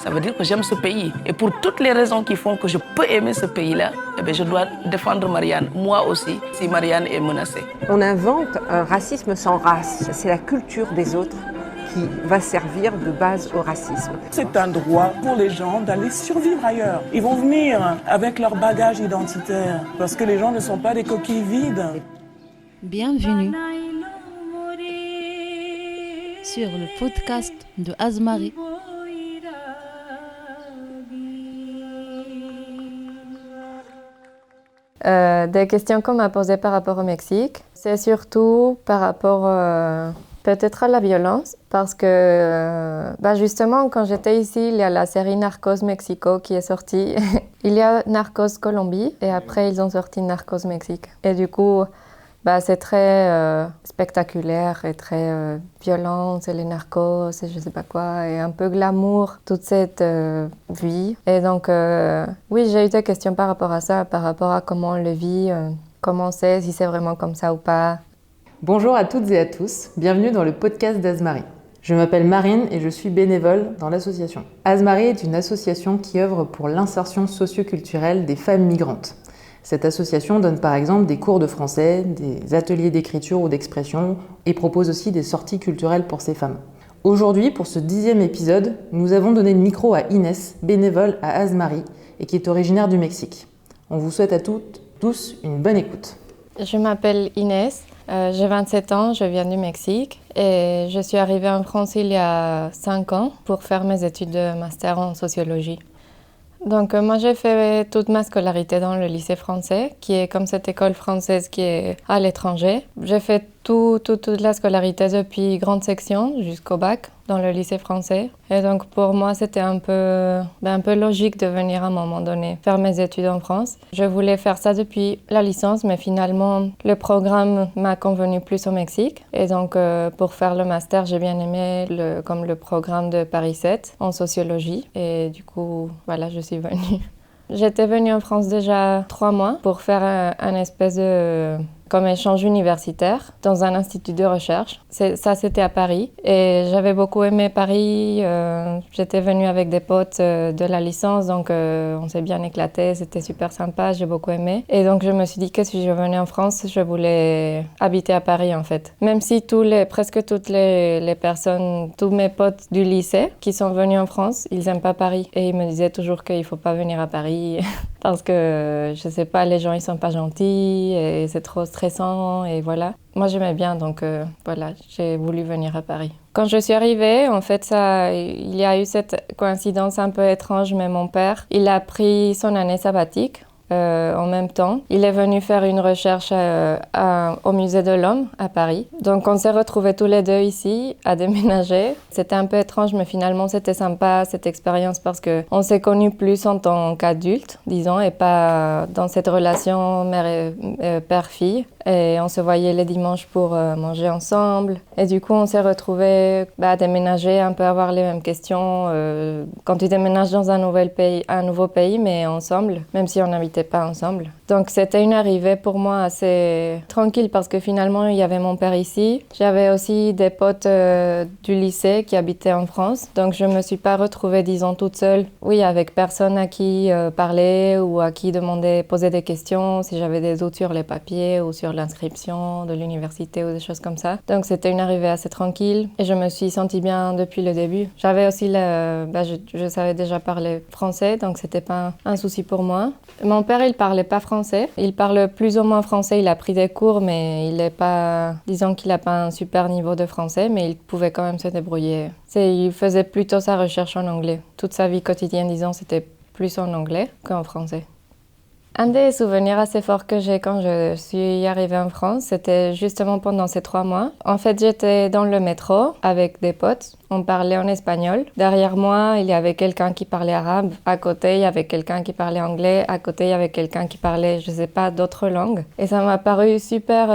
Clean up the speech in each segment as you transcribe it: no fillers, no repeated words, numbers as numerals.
Ça veut dire que j'aime ce pays. Et pour toutes les raisons qui font que je peux aimer ce pays-là, eh bien, je dois défendre Marianne, moi aussi, si Marianne est menacée. On invente un racisme sans race. C'est la culture des autres qui va servir de base au racisme. C'est un droit pour les gens d'aller survivre ailleurs. Ils vont venir avec leur bagage identitaire parce que les gens ne sont pas des coquilles vides. Bienvenue sur le podcast de Azmari. Des questions qu'on m'a posées par rapport au Mexique, c'est surtout par rapport peut-être à la violence, parce que justement quand j'étais ici, il y a la série Narcos Mexico qui est sortie. Il y a Narcos Colombie et après ils ont sorti Narcos Mexique. Et du coup, c'est très spectaculaire et très violent, c'est les narcos et je sais pas quoi, et un peu glamour, toute cette vie. Et donc, oui, j'ai eu des questions par rapport à ça, par rapport à comment on le vit, comment c'est, si c'est vraiment comme ça ou pas. Bonjour à toutes et à tous, bienvenue dans le podcast d'Azmari. Je m'appelle Marine et je suis bénévole dans l'association. Azmari est une association qui œuvre pour l'insertion socio-culturelle des femmes migrantes. Cette association donne par exemple des cours de français, des ateliers d'écriture ou d'expression et propose aussi des sorties culturelles pour ces femmes. Aujourd'hui, pour ce 10e épisode, nous avons donné le micro à Inès, bénévole à Azmari et qui est originaire du Mexique. On vous souhaite à toutes, tous une bonne écoute. Je m'appelle Inès, j'ai 27 ans, je viens du Mexique et je suis arrivée en France il y a 5 ans pour faire mes études de master en sociologie. Donc moi j'ai fait toute ma scolarité dans le lycée français, qui est comme cette école française qui est à l'étranger. J'ai fait toute la scolarité depuis grande section jusqu'au bac dans le lycée français. Et donc pour moi c'était un peu logique de venir à un moment donné faire mes études en France. Je voulais faire ça depuis la licence, mais finalement le programme m'a convenu plus au Mexique. Et donc pour faire le master, j'ai bien aimé le programme de Paris 7 en sociologie. Et du coup, voilà, je suis venue. J'étais venue en France déjà 3 mois pour faire un espèce de comme échange universitaire dans un institut de recherche. Ça, c'était à Paris. Et j'avais beaucoup aimé Paris. J'étais venue avec des potes de la licence, donc on s'est bien éclaté. C'était super sympa, j'ai beaucoup aimé. Et donc, je me suis dit que si je venais en France, je voulais habiter à Paris, en fait. Même si presque toutes les personnes, tous mes potes du lycée qui sont venus en France, ils n'aiment pas Paris. Et ils me disaient toujours qu'il ne faut pas venir à Paris parce que, je sais pas, les gens, ils sont pas gentils et c'est trop stressant et voilà. Moi, j'aimais bien, donc voilà, j'ai voulu venir à Paris. Quand je suis arrivée, en fait, il y a eu cette coïncidence un peu étrange, mais mon père, il a pris son année sabbatique en même temps. Il est venu faire une recherche au Musée de l'Homme à Paris. Donc, on s'est retrouvés tous les deux ici à déménager. C'était un peu étrange, mais finalement, c'était sympa cette expérience parce qu'on s'est connus plus en tant qu'adultes, disons, et pas dans cette relation père-fille. Et on se voyait les dimanches pour manger ensemble. Et du coup, on s'est retrouvés à déménager, un peu avoir les mêmes questions. Quand tu déménages dans un nouveau pays, mais ensemble, même si on n'habitait pas ensemble. Donc, c'était une arrivée pour moi assez tranquille parce que finalement, il y avait mon père ici. J'avais aussi des potes du lycée qui habitaient en France. Donc, je ne me suis pas retrouvée, disons, toute seule. Oui, avec personne à qui parler ou à qui poser des questions si j'avais des doutes sur les papiers ou sur l'inscription de l'université ou des choses comme ça. Donc c'était une arrivée assez tranquille et je me suis sentie bien depuis le début. J'avais aussi je savais déjà parler français, donc c'était pas un souci pour moi. Mon père, il parlait pas français. Il parle plus ou moins français, il a pris des cours, mais disons qu'il a pas un super niveau de français, mais il pouvait quand même se débrouiller. Il faisait plutôt sa recherche en anglais. Toute sa vie quotidienne, disons, c'était plus en anglais qu'en français. Un des souvenirs assez forts que j'ai quand je suis arrivée en France, c'était justement pendant ces 3 mois. En fait, j'étais dans le métro avec des potes. On parlait en espagnol. Derrière moi, il y avait quelqu'un qui parlait arabe. À côté, il y avait quelqu'un qui parlait anglais. À côté, il y avait quelqu'un qui parlait, je sais pas, d'autres langues. Et ça m'a paru super...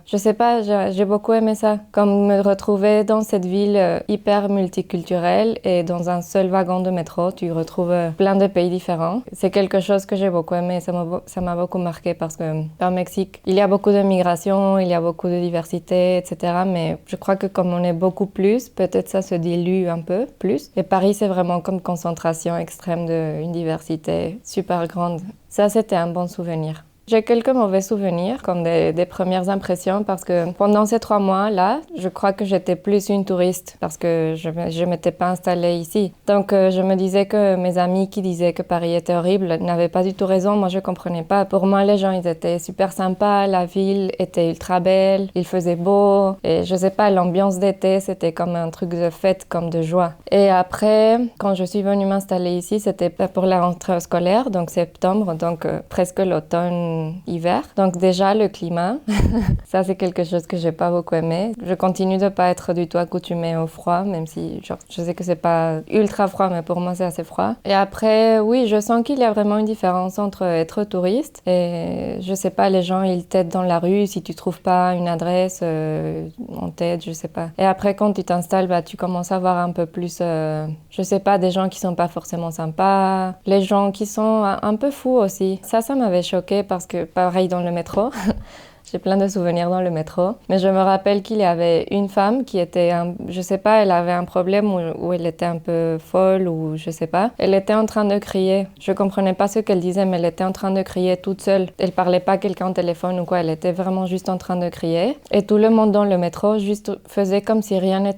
je sais pas, j'ai beaucoup aimé ça. Comme me retrouver dans cette ville hyper multiculturelle et dans un seul wagon de métro, tu retrouves plein de pays différents. C'est quelque chose que j'ai beaucoup aimé. Ça m'a ça m'a beaucoup marqué parce que au Mexique, il y a beaucoup de migration, il y a beaucoup de diversité, etc. Mais je crois que comme on est beaucoup plus, peut-être ça se dilue un peu plus. Et Paris, c'est vraiment comme concentration extrême d'une diversité super grande. Ça, c'était un bon souvenir. J'ai quelques mauvais souvenirs, comme des premières impressions, parce que pendant ces 3 mois-là, je crois que j'étais plus une touriste, parce que je m'étais pas installée ici. Donc je me disais que mes amis qui disaient que Paris était horrible n'avaient pas du tout raison, moi je comprenais pas. Pour moi, les gens, ils étaient super sympas, la ville était ultra belle, il faisait beau, et je sais pas, l'ambiance d'été, c'était comme un truc de fête, comme de joie. Et après, quand je suis venue m'installer ici, c'était pour la rentrée scolaire, donc septembre, donc presque l'automne, hiver. Donc déjà le climat, ça c'est quelque chose que j'ai pas beaucoup aimé. Je continue de pas être du tout accoutumée au froid, même si je sais que c'est pas ultra froid, mais pour moi c'est assez froid. Et après, oui, je sens qu'il y a vraiment une différence entre être touriste et je sais pas, les gens ils t'aident dans la rue si tu trouves pas une adresse, on t'aide, je sais pas. Et après quand tu t'installes, tu commences à voir un peu plus, je sais pas, des gens qui sont pas forcément sympas, les gens qui sont un peu fous aussi. Ça m'avait choquée parce que pareil dans le métro, j'ai plein de souvenirs dans le métro, mais je me rappelle qu'il y avait une femme qui était, je sais pas, elle avait un problème où elle était un peu folle ou je sais pas. Elle était en train de crier. Je comprenais pas ce qu'elle disait, mais elle était en train de crier toute seule. Elle parlait pas à quelqu'un au téléphone ou quoi, elle était vraiment juste en train de crier. Et tout le monde dans le métro juste faisait comme si rien ne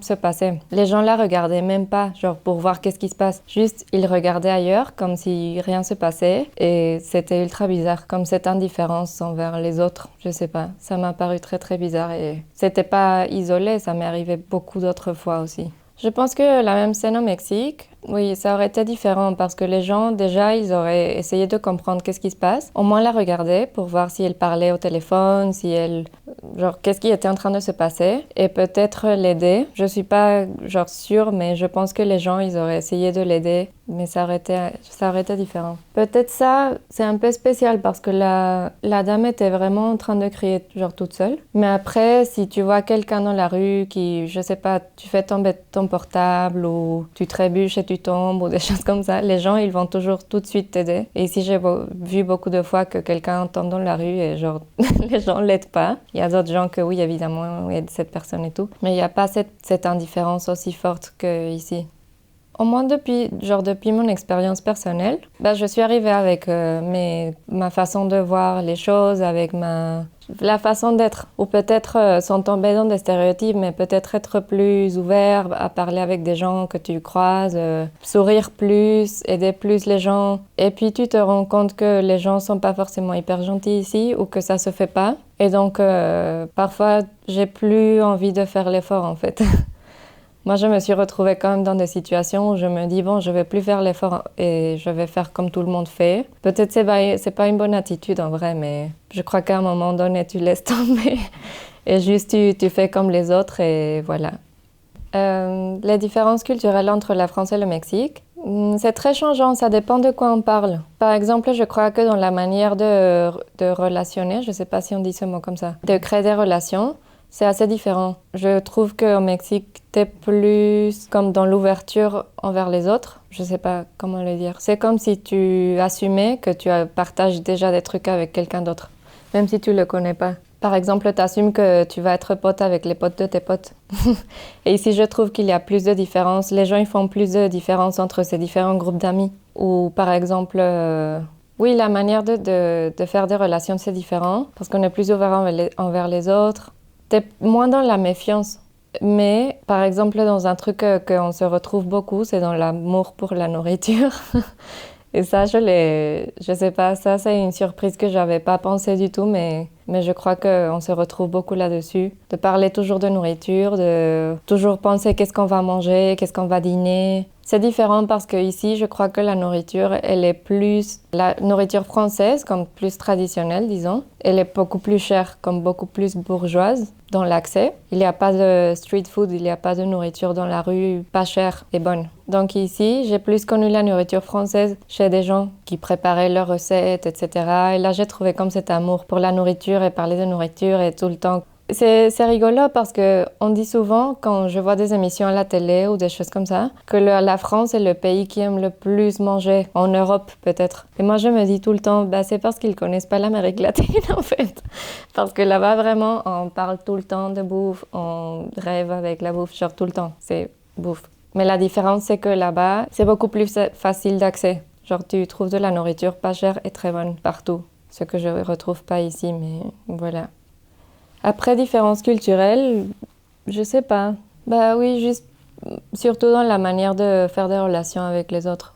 se passait. Les gens la regardaient même pas, genre pour voir qu'est-ce qui se passe. Juste, ils regardaient ailleurs comme si rien se passait et c'était ultra bizarre, comme cette indifférence envers les autres, je sais pas. Ça m'a paru très très bizarre et c'était pas isolé, ça m'est arrivé beaucoup d'autres fois aussi. Je pense que la même scène au Mexique, oui, ça aurait été différent parce que les gens, déjà, ils auraient essayé de comprendre qu'est-ce qui se passe. Au moins la regarder pour voir si elle parlait au téléphone, qu'est-ce qui était en train de se passer et peut-être l'aider. Je suis pas, sûre, mais je pense que les gens, ils auraient essayé de l'aider, mais ça aurait été différent. Peut-être ça, c'est un peu spécial parce que la dame était vraiment en train de crier, toute seule. Mais après, si tu vois quelqu'un dans la rue qui, je sais pas, tu fais tomber ton portable ou tu trébuches et tu tombes ou des choses comme ça, les gens, ils vont toujours tout de suite t'aider. Et ici, j'ai vu beaucoup de fois que quelqu'un tombe dans la rue et les gens l'aident pas. Il y a d'autres gens que oui, évidemment, aident cette personne et tout. Mais il n'y a pas cette indifférence aussi forte qu'ici. Au moins depuis mon expérience personnelle, je suis arrivée avec ma façon de voir les choses, avec la façon d'être, ou peut-être sans tomber dans des stéréotypes, mais peut-être être plus ouvert à parler avec des gens que tu croises, sourire plus, aider plus les gens. Et puis tu te rends compte que les gens sont pas forcément hyper gentils ici ou que ça se fait pas. Et donc parfois j'ai plus envie de faire l'effort en fait. Moi, je me suis retrouvée quand même dans des situations où je me dis, bon, je vais plus faire l'effort et je vais faire comme tout le monde fait. Peut-être c'est pas une bonne attitude en vrai, mais je crois qu'à un moment donné, tu laisses tomber et juste tu fais comme les autres et voilà. Les différences culturelles entre la France et le Mexique, c'est très changeant, ça dépend de quoi on parle. Par exemple, je crois que dans la manière de relationner, je ne sais pas si on dit ce mot comme ça, de créer des relations, c'est assez différent. Je trouve qu'au Mexique, t'es plus comme dans l'ouverture envers les autres. Je sais pas comment le dire. C'est comme si tu assumais que tu partages déjà des trucs avec quelqu'un d'autre, même si tu le connais pas. Par exemple, t'assumes que tu vas être pote avec les potes de tes potes. Et ici, je trouve qu'il y a plus de différences. Les gens, ils font plus de différences entre ces différents groupes d'amis. Ou par exemple... Oui, la manière de faire des relations, c'est différent. Parce qu'on est plus ouvert envers les autres. T'es moins dans la méfiance, mais par exemple dans un truc qu'on se retrouve beaucoup, c'est dans l'amour pour la nourriture. Et ça, je sais pas, ça c'est une surprise que j'avais pas pensé du tout, mais je crois qu'on se retrouve beaucoup là-dessus. De parler toujours de nourriture, de toujours penser qu'est-ce qu'on va manger, qu'est-ce qu'on va dîner. C'est différent parce qu'ici, je crois que la nourriture, elle est plus... La nourriture française, comme plus traditionnelle, disons, elle est beaucoup plus chère, comme beaucoup plus bourgeoise dans l'accès. Il n'y a pas de street food, il n'y a pas de nourriture dans la rue pas chère et bonne. Donc ici, j'ai plus connu la nourriture française chez des gens qui préparaient leurs recettes, etc. Et là, j'ai trouvé comme cet amour pour la nourriture et parler de nourriture et tout le temps C'est rigolo parce qu'on dit souvent, quand je vois des émissions à la télé ou des choses comme ça, que la France est le pays qui aime le plus manger, en Europe peut-être. Et moi je me dis tout le temps, c'est parce qu'ils connaissent pas l'Amérique latine en fait. Parce que là-bas vraiment, on parle tout le temps de bouffe, on rêve avec la bouffe, genre tout le temps, c'est bouffe. Mais la différence c'est que là-bas, c'est beaucoup plus facile d'accès. Genre tu trouves de la nourriture pas chère et très bonne partout. Ce que je retrouve pas ici, mais voilà. Après, différences culturelles, je sais pas. Oui, juste surtout dans la manière de faire des relations avec les autres.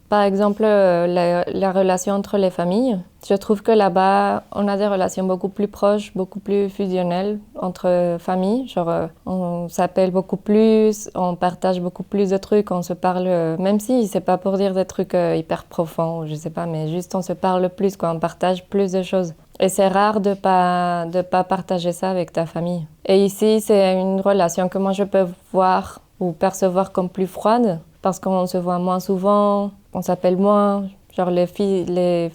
Par exemple, la relation entre les familles. Je trouve que là-bas, on a des relations beaucoup plus proches, beaucoup plus fusionnelles entre familles. Genre, on s'appelle beaucoup plus, on partage beaucoup plus de trucs, on se parle, même si c'est pas pour dire des trucs hyper profonds, je sais pas, mais juste on se parle plus, quoi, on partage plus de choses. Et c'est rare de pas partager ça avec ta famille. Et ici, c'est une relation que moi je peux voir ou percevoir comme plus froide, parce qu'on se voit moins souvent, on s'appelle moins, genre les filles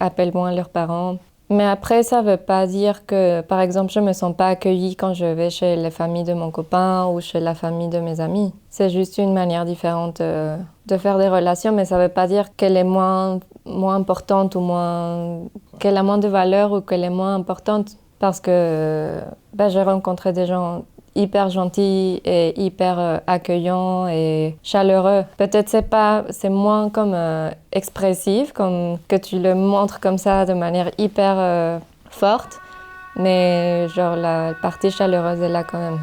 appellent moins leurs parents. Mais après, ça veut pas dire que, par exemple, je me sens pas accueillie quand je vais chez les familles de mon copain ou chez la famille de mes amis. C'est juste une manière différente de faire des relations, mais ça veut pas dire qu'elle est moins importante ou qu'elle a moins de valeur ou qu'elle est moins importante. Parce que j'ai rencontré des gens hyper gentils et hyper accueillants et chaleureux. Peut-être c'est moins comme expressif, comme que tu le montres comme ça de manière hyper forte, mais genre la partie chaleureuse est là quand même.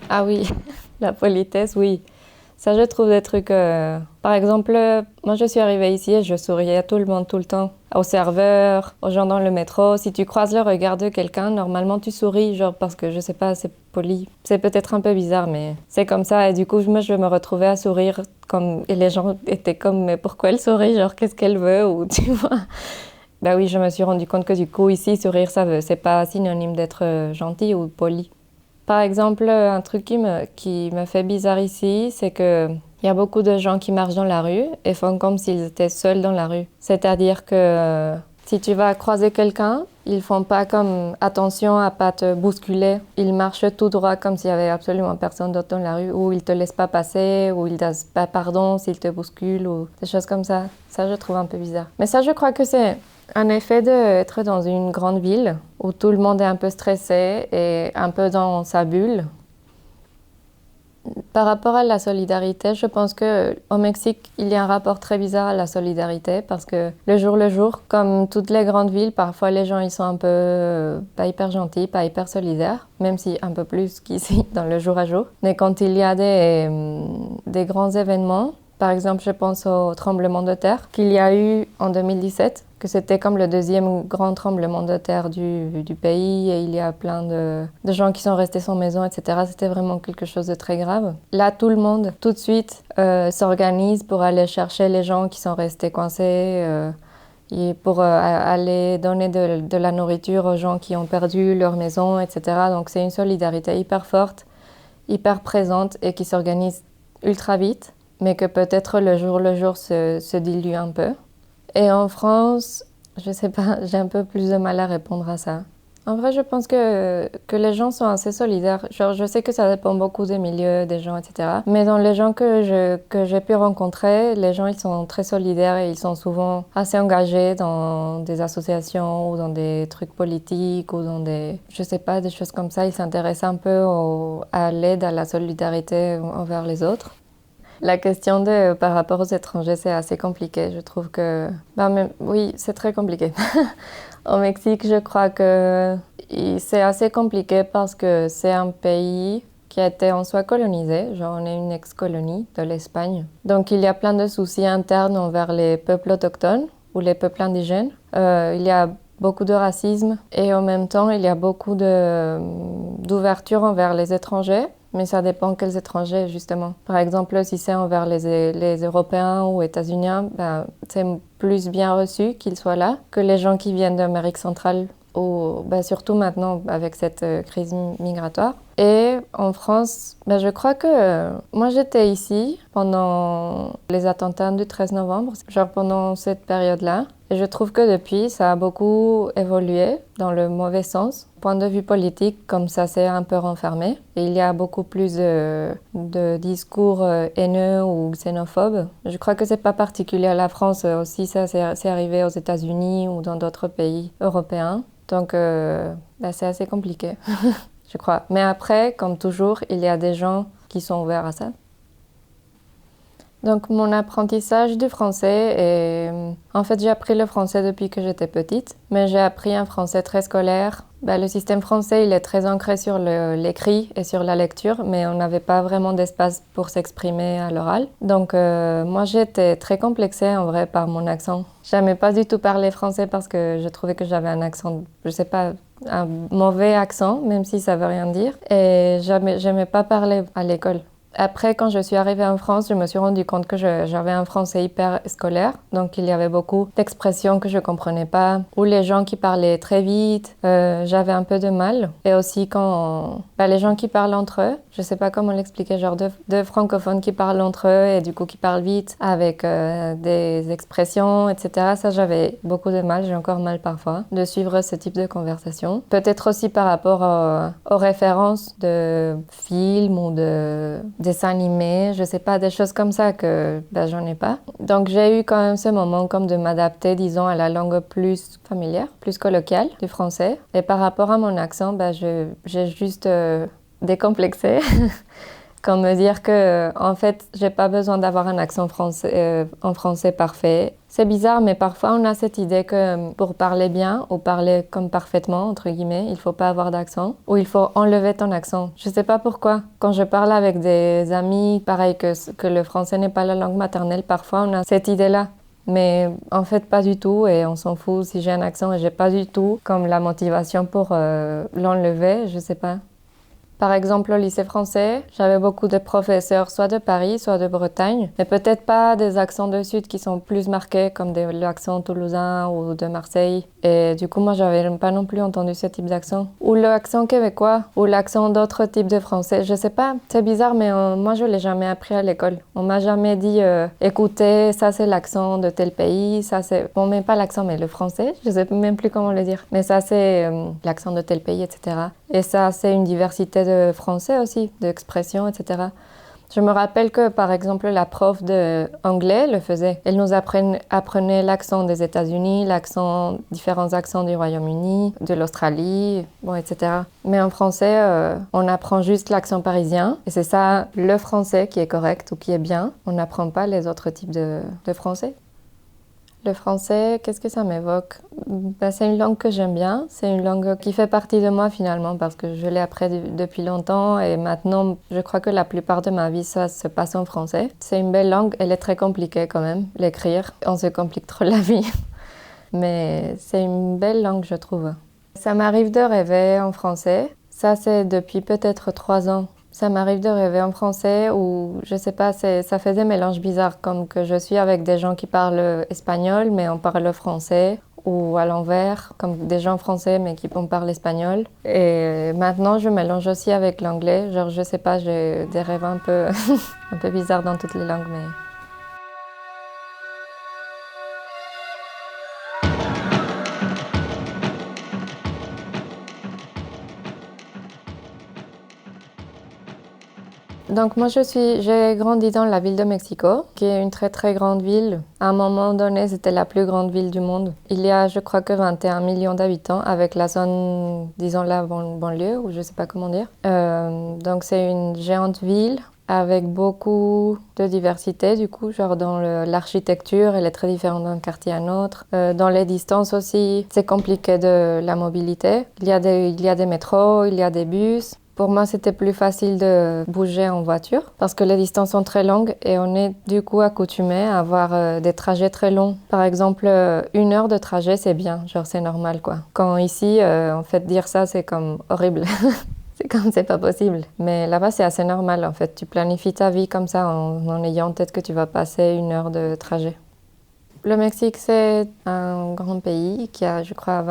Ah oui, la politesse, oui. Ça, je trouve des trucs... Par exemple, moi, je suis arrivée ici et je souriais à tout le monde tout le temps. Aux serveurs, aux gens dans le métro. Si tu croises le regard de quelqu'un, normalement, tu souris, genre parce que, je sais pas, c'est poli. C'est peut-être un peu bizarre, mais c'est comme ça. Et du coup, moi, je me retrouvais à sourire et les gens étaient comme, mais pourquoi elle sourit? Genre, qu'est-ce qu'elle veut? Ou tu vois. Oui, je me suis rendu compte que du coup, ici, sourire, c'est pas synonyme d'être gentil ou poli. Par exemple, un truc qui me fait bizarre ici, c'est qu'il y a beaucoup de gens qui marchent dans la rue et font comme s'ils étaient seuls dans la rue. C'est-à-dire que si tu vas croiser quelqu'un, ils font pas comme attention à pas te bousculer. Ils marchent tout droit comme s'il y avait absolument personne d'autre dans la rue, ou ils te laissent pas passer, ou ils disent pas pardon s'ils te bousculent, ou des choses comme ça. Ça, je trouve un peu bizarre. Mais ça, je crois que c'est un effet d'être dans une grande ville où tout le monde est un peu stressé et un peu dans sa bulle. Par rapport à la solidarité, je pense qu'au Mexique, il y a un rapport très bizarre à la solidarité parce que le jour, comme toutes les grandes villes, parfois les gens ils sont un peu pas hyper gentils, pas hyper solidaires, même si un peu plus qu'ici dans le jour à jour. Mais quand il y a des grands événements, par exemple, je pense au tremblement de terre qu'il y a eu en 2017, que c'était comme le deuxième grand tremblement de terre du pays et il y a plein de gens qui sont restés sans maison, etc. C'était vraiment quelque chose de très grave. Là, tout le monde, tout de suite, s'organise pour aller chercher les gens qui sont restés coincés et pour aller donner de la nourriture aux gens qui ont perdu leur maison, etc. Donc c'est une solidarité hyper forte, hyper présente et qui s'organise ultra vite, mais que peut-être le jour se dilue un peu. Et en France, je sais pas, j'ai un peu plus de mal à répondre à ça. En vrai, je pense que les gens sont assez solidaires. Genre, je sais que ça dépend beaucoup des milieux, des gens, etc. Mais dans les gens que j'ai pu rencontrer, les gens, ils sont très solidaires et ils sont souvent assez engagés dans des associations ou dans des trucs politiques ou dans des choses comme ça. Ils s'intéressent un peu à l'aide, à la solidarité envers les autres. La question par rapport aux étrangers, c'est assez compliqué. Je trouve que... oui, c'est très compliqué. Au Mexique, je crois que c'est assez compliqué parce que c'est un pays qui a été en soi colonisé. Genre, on est une ex-colonie de l'Espagne. Donc, il y a plein de soucis internes envers les peuples autochtones ou les peuples indigènes. Il y a beaucoup de racisme et en même temps, il y a beaucoup d'ouverture envers les étrangers. Mais ça dépend quels étrangers, justement. Par exemple, si c'est envers les Européens ou États-Unis, c'est plus bien reçu qu'ils soient là que les gens qui viennent d'Amérique centrale surtout maintenant avec cette crise migratoire. Et en France, je crois que moi j'étais ici pendant les attentats du 13 novembre, genre pendant cette période-là. Et je trouve que depuis, ça a beaucoup évolué dans le mauvais sens. Point de vue politique, comme ça s'est un peu renfermé. Et il y a beaucoup plus de discours haineux ou xénophobes. Je crois que c'est pas particulier à la France. Aussi, ça c'est arrivé aux États-Unis ou dans d'autres pays européens. Donc, c'est assez compliqué, je crois. Mais après, comme toujours, il y a des gens qui sont ouverts à ça. Donc, mon apprentissage du français est... En fait, j'ai appris le français depuis que j'étais petite, mais j'ai appris un français très scolaire. Le système français, il est très ancré sur l'écrit et sur la lecture, mais on n'avait pas vraiment d'espace pour s'exprimer à l'oral. Donc, moi, j'étais très complexée, en vrai, par mon accent. J'aimais pas du tout parler français parce que je trouvais que j'avais un accent, je sais pas, un mauvais accent, même si ça veut rien dire. Et j'aimais pas parler à l'école. Après, quand je suis arrivée en France, je me suis rendu compte que j'avais un français hyper scolaire. Donc, il y avait beaucoup d'expressions que je comprenais pas, ou les gens qui parlaient très vite, j'avais un peu de mal. Et aussi quand les gens qui parlent entre eux, je sais pas comment l'expliquer, genre deux francophones qui parlent entre eux et du coup qui parlent vite avec des expressions, etc. Ça, j'avais beaucoup de mal, j'ai encore mal parfois, de suivre ce type de conversation. Peut-être aussi par rapport aux références de films ou de dessins animés, je sais pas, des choses comme ça que j'en ai pas. Donc j'ai eu quand même ce moment comme de m'adapter, disons, à la langue plus familière, plus colloquiale du français. Et par rapport à mon accent, j'ai juste décomplexé. Comme me dire que, en fait, j'ai pas besoin d'avoir un accent en français parfait. C'est bizarre, mais parfois on a cette idée que pour parler bien ou parler comme parfaitement, entre guillemets, il faut pas avoir d'accent ou il faut enlever ton accent. Je sais pas pourquoi. Quand je parle avec des amis, pareil que le français n'est pas la langue maternelle, parfois on a cette idée-là. Mais en fait, pas du tout, et on s'en fout si j'ai un accent et j'ai pas du tout comme la motivation pour l'enlever, je sais pas. Par exemple, au lycée français, j'avais beaucoup de professeurs, soit de Paris, soit de Bretagne, mais peut-être pas des accents de Sud qui sont plus marqués, comme l'accent toulousain ou de Marseille. Et du coup, moi, j'avais pas non plus entendu ce type d'accent. Ou l'accent québécois, ou l'accent d'autres types de français. Je sais pas, c'est bizarre, mais moi, je l'ai jamais appris à l'école. On m'a jamais dit, écoutez, ça c'est l'accent de tel pays, ça c'est... Bon, mais pas l'accent, mais le français, je sais même plus comment le dire. Mais ça c'est l'accent de tel pays, etc. Et ça, c'est une diversité de français aussi, d'expressions, etc. Je me rappelle que, par exemple, la prof d'anglais le faisait. Elle nous apprenait l'accent des États-Unis, différents accents du Royaume-Uni, de l'Australie, etc. Mais en français, on apprend juste l'accent parisien. Et c'est ça, le français qui est correct ou qui est bien. On n'apprend pas les autres types de français. Le français, qu'est-ce que ça m'évoque ? C'est une langue que j'aime bien. C'est une langue qui fait partie de moi finalement parce que je l'ai appris depuis longtemps et maintenant, je crois que la plupart de ma vie, ça se passe en français. C'est une belle langue. Elle est très compliquée quand même, l'écrire. On se complique trop la vie. Mais c'est une belle langue, je trouve. Ça m'arrive de rêver en français. Ça, c'est depuis peut-être 3 ans. Ça m'arrive de rêver en français ou, je sais pas, ça fait des mélanges bizarres, comme que je suis avec des gens qui parlent espagnol, mais on parle français, ou à l'envers, comme des gens français, mais qui parlent espagnol. Et maintenant, je mélange aussi avec l'anglais. Genre, je sais pas, j'ai des rêves un peu, un peu bizarres dans toutes les langues, mais... Donc moi j'ai grandi dans la ville de Mexico, qui est une très très grande ville. À un moment donné, c'était la plus grande ville du monde. Il y a, je crois que 21 millions d'habitants avec la zone, disons la banlieue, ou je sais pas comment dire. Donc c'est une géante ville avec beaucoup de diversité du coup, genre dans l'architecture, elle est très différente d'un quartier à un autre. Dans les distances aussi, c'est compliqué de la mobilité. Il y a des métros, il y a des bus. Pour moi, c'était plus facile de bouger en voiture parce que les distances sont très longues et on est du coup accoutumé à avoir des trajets très longs. Par exemple, 1 heure de trajet, c'est bien, genre c'est normal quoi. Quand ici, en fait, dire ça, c'est comme horrible. C'est comme c'est pas possible. Mais là-bas, c'est assez normal en fait. Tu planifies ta vie comme ça en ayant en tête que tu vas passer 1 heure de trajet. Le Mexique, c'est un grand pays qui a, je crois,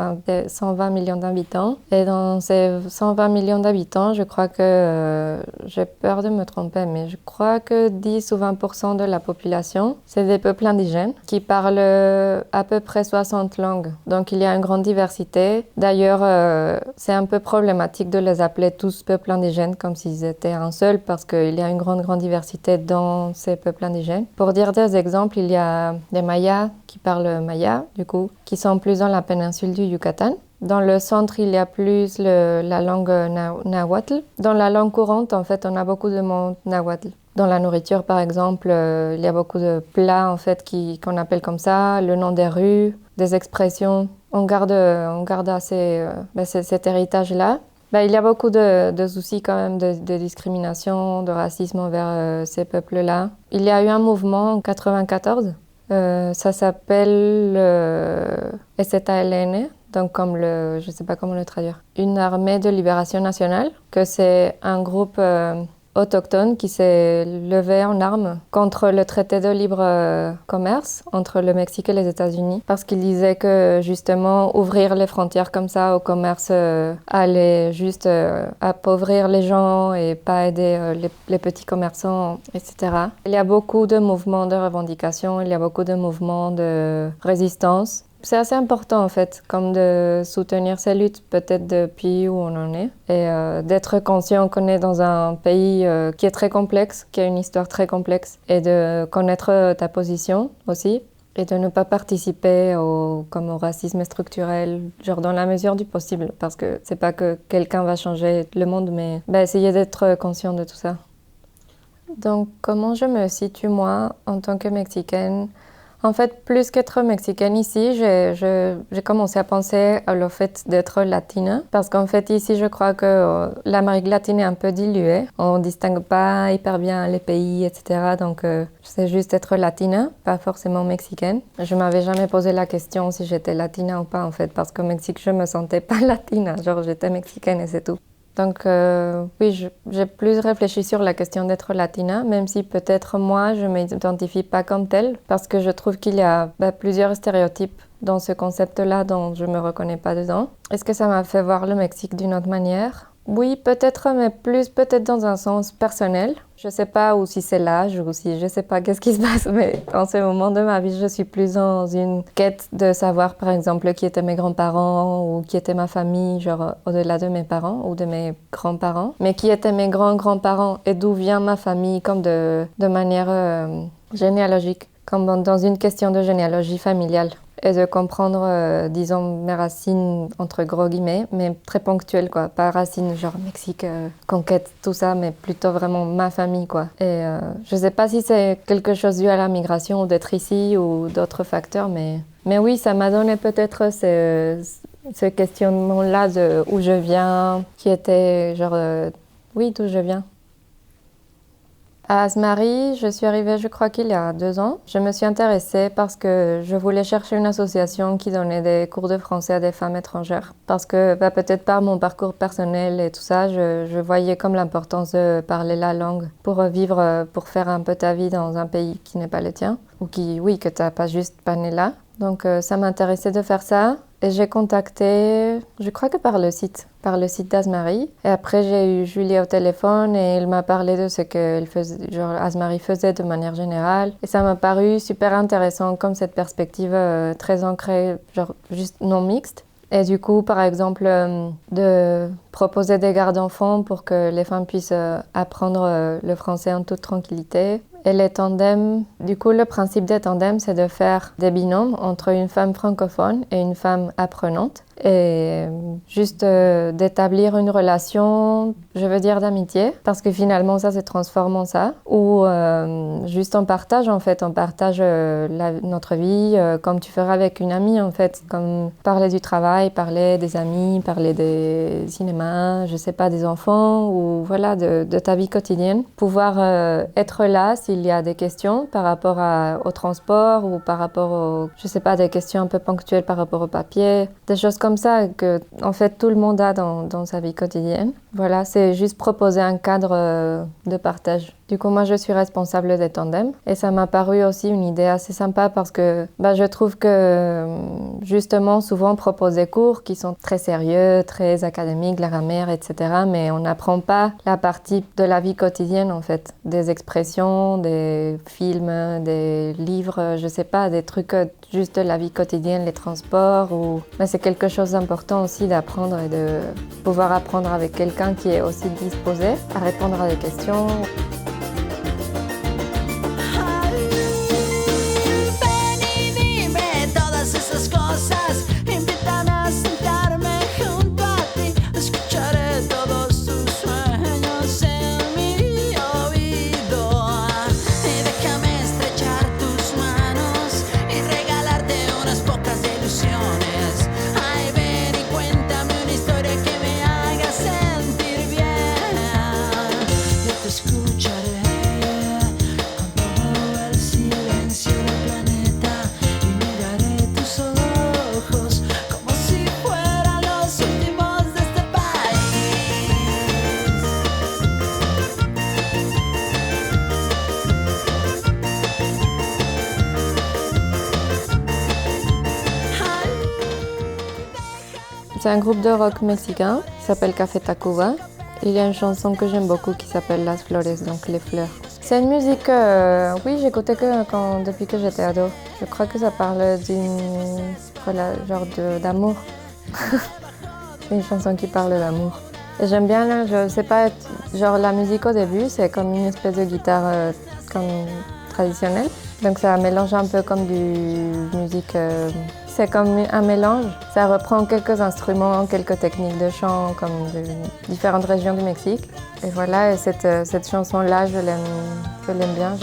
120 millions d'habitants. Et dans ces 120 millions d'habitants, je crois que, j'ai peur de me tromper, mais je crois que 10 ou 20% de la population, c'est des peuples indigènes qui parlent à peu près 60 langues. Donc il y a une grande diversité. D'ailleurs, c'est un peu problématique de les appeler tous peuples indigènes comme s'ils étaient un seul parce qu'il y a une grande diversité dans ces peuples indigènes. Pour dire des exemples, il y a des Mayas qui parlent maya, du coup, qui sont plus dans la péninsule du Yucatan. Dans le centre, il y a plus la langue nahuatl. Dans la langue courante, en fait, on a beaucoup de mots nahuatl. Dans la nourriture, par exemple, il y a beaucoup de plats, en fait, qu'on appelle comme ça, le nom des rues, des expressions. On garde assez cet héritage-là. Il y a beaucoup de soucis quand même de discrimination, de racisme envers ces peuples-là. Il y a eu un mouvement en 1994. Ça s'appelle STLN, donc comme je ne sais pas comment le traduire. Une armée de libération nationale, que c'est un groupe autochtone qui s'est levé en armes contre le traité de libre commerce entre le Mexique et les États-Unis, parce qu'ils disaient que justement ouvrir les frontières comme ça au commerce allait juste appauvrir les gens et pas aider les petits commerçants, etc. Il y a beaucoup de mouvements de revendication, il y a beaucoup de mouvements de résistance. C'est assez important en fait, comme de soutenir ces luttes peut-être depuis où on en est et d'être conscient qu'on est dans un pays qui est très complexe, qui a une histoire très complexe et de connaître ta position aussi et de ne pas participer au racisme structurel, genre dans la mesure du possible parce que c'est pas que quelqu'un va changer le monde mais essayer d'être conscient de tout ça. Donc comment je me situe moi en tant que Mexicaine? En fait, plus qu'être mexicaine ici, j'ai commencé à penser au fait d'être latine. Parce qu'en fait, ici, je crois que l'Amérique latine est un peu diluée. On ne distingue pas hyper bien les pays, etc. Donc, je sais juste être latine, pas forcément mexicaine. Je ne m'avais jamais posé la question si j'étais latine ou pas, en fait. Parce qu'au Mexique, je ne me sentais pas latine. Genre, j'étais mexicaine et c'est tout. Donc oui, j'ai plus réfléchi sur la question d'être latina, même si peut-être moi, je ne m'identifie pas comme telle, parce que je trouve qu'il y a plusieurs stéréotypes dans ce concept-là dont je ne me reconnais pas dedans. Est-ce que ça m'a fait voir le Mexique d'une autre manière ? Oui, peut-être, mais plus peut-être dans un sens personnel. Je ne sais pas ou si c'est l'âge ou si je ne sais pas qu'est-ce qui se passe, mais en ce moment de ma vie, je suis plus dans une quête de savoir, par exemple, qui étaient mes grands-parents ou qui était ma famille, genre au-delà de mes parents ou de mes grands-parents, mais qui étaient mes grands-grands-parents et d'où vient ma famille, comme de manière généalogique, comme dans une question de généalogie familiale. Et de comprendre, disons, mes racines, entre gros guillemets, mais très ponctuelles, quoi. Pas racines genre Mexique, conquête, tout ça, mais plutôt vraiment ma famille, quoi. Et je sais pas si c'est quelque chose dû à la migration ou d'être ici ou d'autres facteurs, mais oui, ça m'a donné peut-être ce questionnement-là de où je viens, qui était genre, oui, d'où je viens. À Asmari, je suis arrivée, je crois qu'il y a 2 ans. Je me suis intéressée parce que je voulais chercher une association qui donnait des cours de français à des femmes étrangères. Parce que peut-être par mon parcours personnel et tout ça, je voyais comme l'importance de parler la langue pour vivre, pour faire un peu ta vie dans un pays qui n'est pas le tien. Ou que tu n'as pas juste pas né là. Donc ça m'intéressait de faire ça. Et j'ai contacté, je crois que par le site d'Asmari. Et après, j'ai eu Julie au téléphone et elle m'a parlé de ce que Asmari faisait de manière générale. Et ça m'a paru super intéressant comme cette perspective très ancrée, genre juste non mixte. Et du coup, par exemple, de proposer des gardes d'enfants pour que les femmes puissent apprendre le français en toute tranquillité. Et les tandems, du coup, le principe des tandems, c'est de faire des binômes entre une femme francophone et une femme apprenante. Et juste d'établir une relation, je veux dire d'amitié, parce que finalement ça se transforme en ça, ou juste on partage notre vie comme tu ferais avec une amie en fait, comme parler du travail, parler des amis, parler des cinémas, je sais pas, des enfants, ou voilà, de ta vie quotidienne. Pouvoir être là s'il y a des questions par rapport au transport ou par rapport je sais pas, des questions un peu ponctuelles par rapport au papier, des choses comme ça que en fait tout le monde a dans sa vie quotidienne, Voilà, c'est juste proposer un cadre de partage. Du coup, moi, je suis responsable des tandems et ça m'a paru aussi une idée assez sympa parce que je trouve que justement, souvent, on propose des cours qui sont très sérieux, très académiques, la grammaire, etc. Mais on n'apprend pas la partie de la vie quotidienne, en fait. Des expressions, des films, des livres, je sais pas, des trucs juste de la vie quotidienne, les transports. Mais c'est quelque chose d'important aussi d'apprendre et de pouvoir apprendre avec quelqu'un qui est aussi disposé à répondre à des questions. C'est un groupe de rock mexicain qui s'appelle Café Tacuba. Il y a une chanson que j'aime beaucoup qui s'appelle Las Flores, donc les fleurs. C'est une musique, oui, j'écoutais depuis que j'étais ado. Je crois que ça parle genre d'amour. C'est une chanson qui parle d'amour. Et j'aime bien, je sais pas, genre la musique au début, c'est comme une espèce de guitare comme traditionnelle. Donc ça mélange un peu comme du musique. C'est comme un mélange. Ça reprend quelques instruments, quelques techniques de chant, comme de différentes régions du Mexique. Et voilà, et cette chanson-là, je l'aime bien.